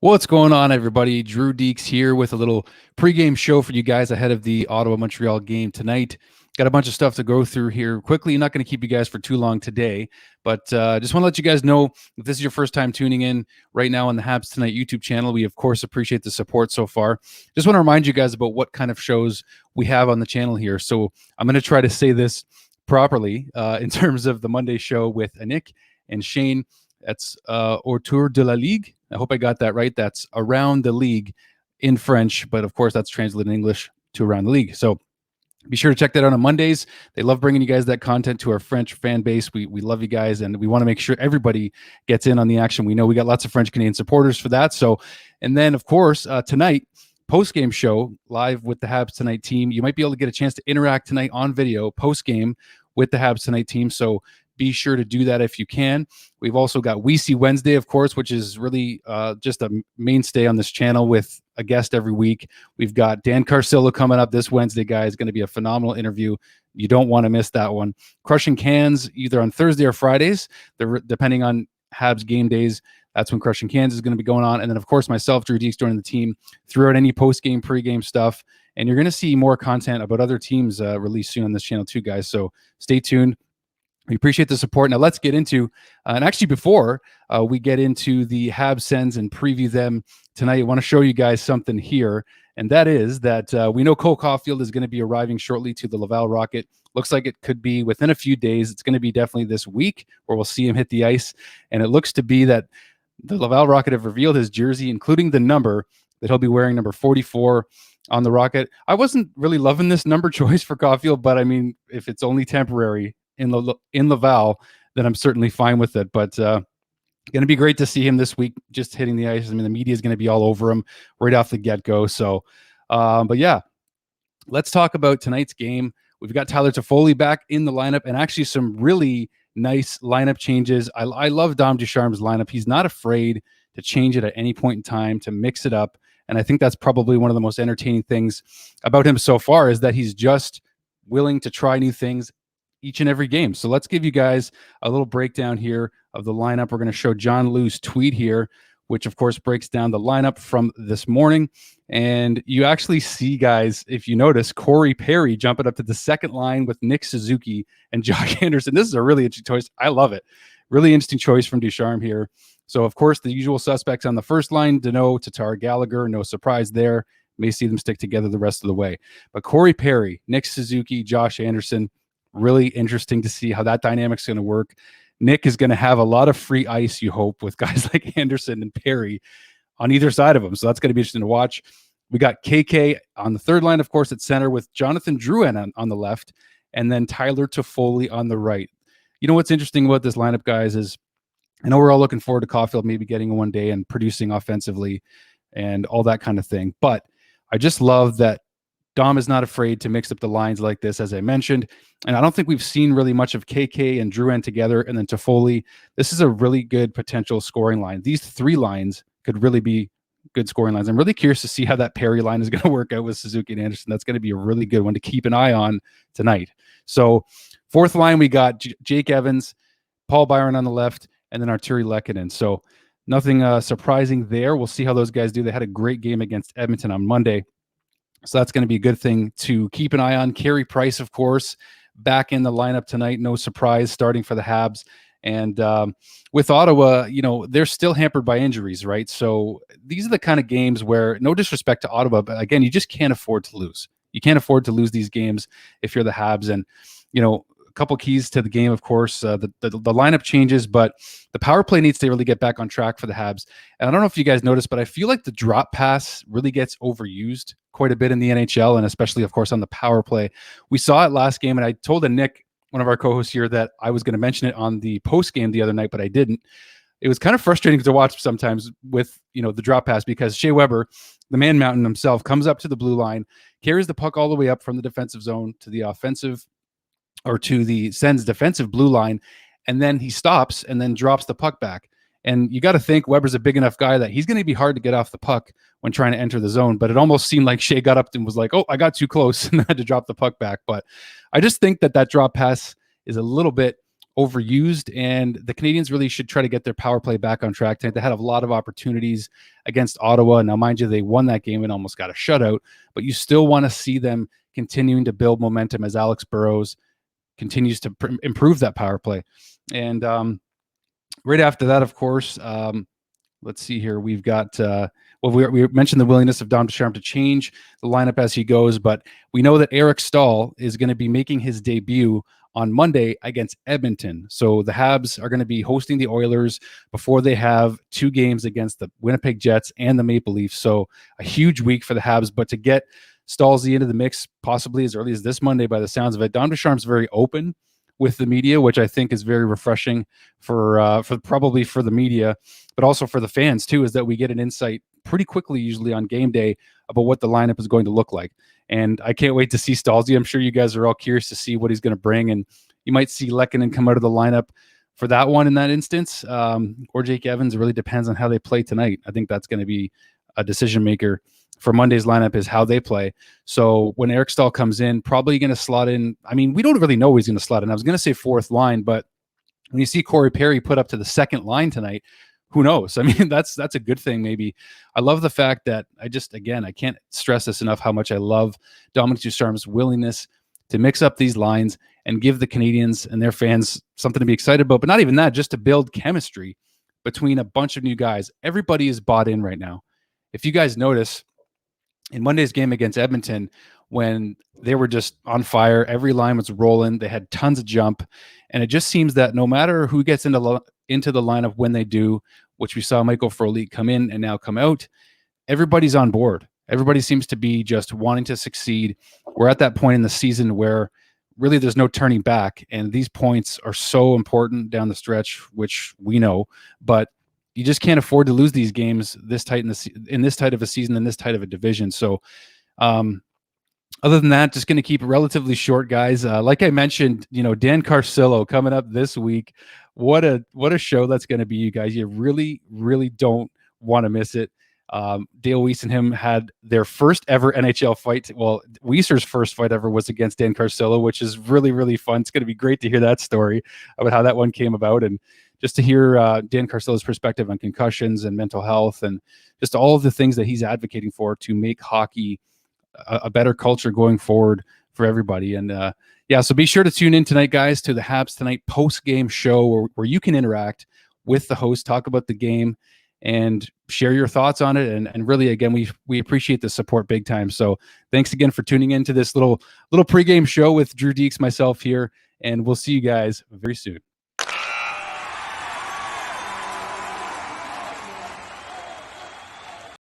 What's going on, everybody? Drew Dekes here with a little pregame show for you guys ahead of the Ottawa-Montreal game tonight. Got a bunch of stuff to go through here quickly. Not going to keep you guys for too long today, but just want to let you guys know if this is your first time tuning in right now on the Habs Tonight YouTube channel, we, of course, appreciate the support so far. Just want to remind you guys about what kind of shows we have on the channel here. So I'm going to try to say this properly in terms of the Monday show with Anik and Shane. That's autord'laligue. I hope I got that right. That's around the league in French, but of course that's translated in English to around the league. So be sure to check that out on Mondays. They love bringing you guys that content to our French fan base. We love you guys, and we want to make sure everybody gets in on the action. We know we got lots of French Canadian supporters for that. So, and then of course tonight, post-game show live with the Habs Tonight team. You might be able to get a chance to interact tonight on video post-game with the Habs Tonight team. So be sure to do that if you can. We've also got We See Wednesday, of course, which is really just a mainstay on this channel with a guest every week. We've got Dan Carcillo coming up this Wednesday, guys. Going to be a phenomenal interview. You don't want to miss that one. Crushing Cans either on Thursday or Fridays, depending on Habs game days. That's when Crushing Cans is going to be going on. And then, of course, myself, Drew Dekes, joining the team throughout any post-game, pre-game stuff. And you're going to see more content about other teams released soon on this channel too, guys. So stay tuned. We appreciate the support. Now let's get into, and actually before we get into the Habs Sens and preview them tonight, I want to show you guys something here. And that is that we know Caufield is going to be arriving shortly to the Laval Rocket. Looks like it could be within a few days. It's going to be definitely this week where we'll see him hit the ice. And it looks to be that the Laval Rocket have revealed his jersey, including the number that he'll be wearing, number 44 on the Rocket. I wasn't really loving this number choice for Caufield, but I mean, if it's only temporary in Laval, then I'm certainly fine with it. But going to be great to see him this week just hitting the ice. I mean, the media is going to be all over him right off the get-go. So, but yeah, let's talk about tonight's game. We've got Tyler Toffoli back in the lineup and actually some really nice lineup changes. I love Dom Ducharme's lineup. He's not afraid to change it at any point in time, to mix it up. And I think that's probably one of the most entertaining things about him so far, is that he's just willing to try new things each and every game. So let's give you guys a little breakdown here of the lineup. We're going to show John Liu's tweet here, which of course breaks down the lineup from this morning. And you actually see, guys, if you notice, Corey Perry jumping up to the second line with Nick Suzuki and Josh Anderson. This is a really interesting choice. I love it. Really interesting choice from Ducharme here. So of course the usual suspects on the first line, Deneau, Tatar, Gallagher, no surprise there. May see them stick together the rest of the way. But Corey Perry, Nick Suzuki, Josh Anderson, really interesting to see how that dynamic's going to work. Nick is going to have a lot of free ice, you hope, with guys like Anderson and Perry on either side of him. So that's going to be interesting to watch. We got KK on the third line, of course, at center, with Jonathan Drouin on the left, and then Tyler Toffoli on the right. You know what's interesting about this lineup, guys, is I know we're all looking forward to Caufield maybe getting one day and producing offensively and all that kind of thing. But I just love that Dom is not afraid to mix up the lines like this, as I mentioned. And I don't think we've seen really much of KK and Drouin together, and then Toffoli. This is a really good potential scoring line. These three lines could really be good scoring lines. I'm really curious to see how that Perry line is going to work out with Suzuki and Anderson. That's going to be a really good one to keep an eye on tonight. So fourth line, we got Jake Evans, Paul Byron on the left, and then Arturi Lehkonen. So nothing surprising there. We'll see how those guys do. They had a great game against Edmonton on Monday. So that's going to be a good thing to keep an eye on. Carey Price, of course, back in the lineup tonight. No surprise, starting for the Habs. And with Ottawa, you know, they're still hampered by injuries, right? So these are the kind of games where, no disrespect to Ottawa, but again, you just can't afford to lose. You can't afford to lose these games if you're the Habs. And, you know, a couple keys to the game, of course, the lineup changes, but the power play needs to really get back on track for the Habs. And I don't know if you guys noticed, but I feel like the drop pass really gets overused quite a bit in the NHL, and especially, of course, on the power play. We saw it last game, and I told Nick, one of our co-hosts here, that I was going to mention it on the post game the other night, but I didn't. It was kind of frustrating to watch sometimes with, you know, the drop pass, because Shea Weber, the man mountain himself, comes up to the blue line, carries the puck all the way up from the defensive zone to the offensive, or to the Sens defensive blue line, and then he stops and then drops the puck back. And you got to think Weber's a big enough guy that he's going to be hard to get off the puck when trying to enter the zone. But it almost seemed like Shea got up and was like, oh, I got too close, and had to drop the puck back. But I just think that drop pass is a little bit overused, and the Canadiens really should try to get their power play back on track tonight. They had a lot of opportunities against Ottawa. Now, mind you, they won that game and almost got a shutout, but you still want to see them continuing to build momentum as Alex Burrows continues to improve that power play. And right after that, of course, let's see here. We've got, we mentioned the willingness of Dom Ducharme to change the lineup as he goes, but we know that Eric Staal is going to be making his debut on Monday against Edmonton. So the Habs are going to be hosting the Oilers before they have 2 games against the Winnipeg Jets and the Maple Leafs. So a huge week for the Habs, but to get Staalzy into the mix possibly as early as this Monday by the sounds of it, Dom Ducharme's very open with the media, which I think is very refreshing for probably for the media, but also for the fans too, is that we get an insight pretty quickly, usually on game day, about what the lineup is going to look like. And I can't wait to see Staalzy. I'm sure you guys are all curious to see what he's going to bring, and you might see Lehkonen come out of the lineup for that one in that instance, or Jake Evans. It really depends on how they play tonight. I think that's going to be a decision maker for Monday's lineup, is how they play. So when Eric Staal comes in, probably going to slot in. I mean, we don't really know who he's going to slot in. I was going to say 4th line, but when you see Corey Perry put up to the 2nd line tonight, who knows? I mean, that's a good thing. Maybe. I love the fact that I can't stress this enough, how much I love Dominic Ducharme's willingness to mix up these lines and give the Canadiens and their fans something to be excited about, but not even that, just to build chemistry between a bunch of new guys. Everybody is bought in right now. If you guys notice, in Monday's game against Edmonton, when they were just on fire, every line was rolling, they had tons of jump, and it just seems that no matter who gets into the lineup when they do, which we saw Michael Frolik come in and now come out, everybody's on board. Everybody seems to be just wanting to succeed. We're at that point in the season where really there's no turning back, and these points are so important down the stretch, which we know, but you just can't afford to lose these games this tight in this tight of a season, in this tight of a division. So other than that, just going to keep it relatively short, guys. Like I mentioned, Dan Carcillo coming up this week. What a show that's going to be, you guys. You really, really don't want to miss it. Dale Weiss and him had their first ever NHL fight. Well, Weisser's first fight ever was against Dan Carcillo, which is really, really fun. It's going to be great to hear that story about how that one came about, and just to hear Dan Carcillo's perspective on concussions and mental health, and just all of the things that he's advocating for to make hockey a better culture going forward for everybody. And so be sure to tune in tonight, guys, to the Habs Tonight post-game show where you can interact with the host, talk about the game, and share your thoughts on it. And really, again, we appreciate the support big time. So thanks again for tuning in to this little pregame show with Drew Dekes, myself here, and we'll see you guys very soon.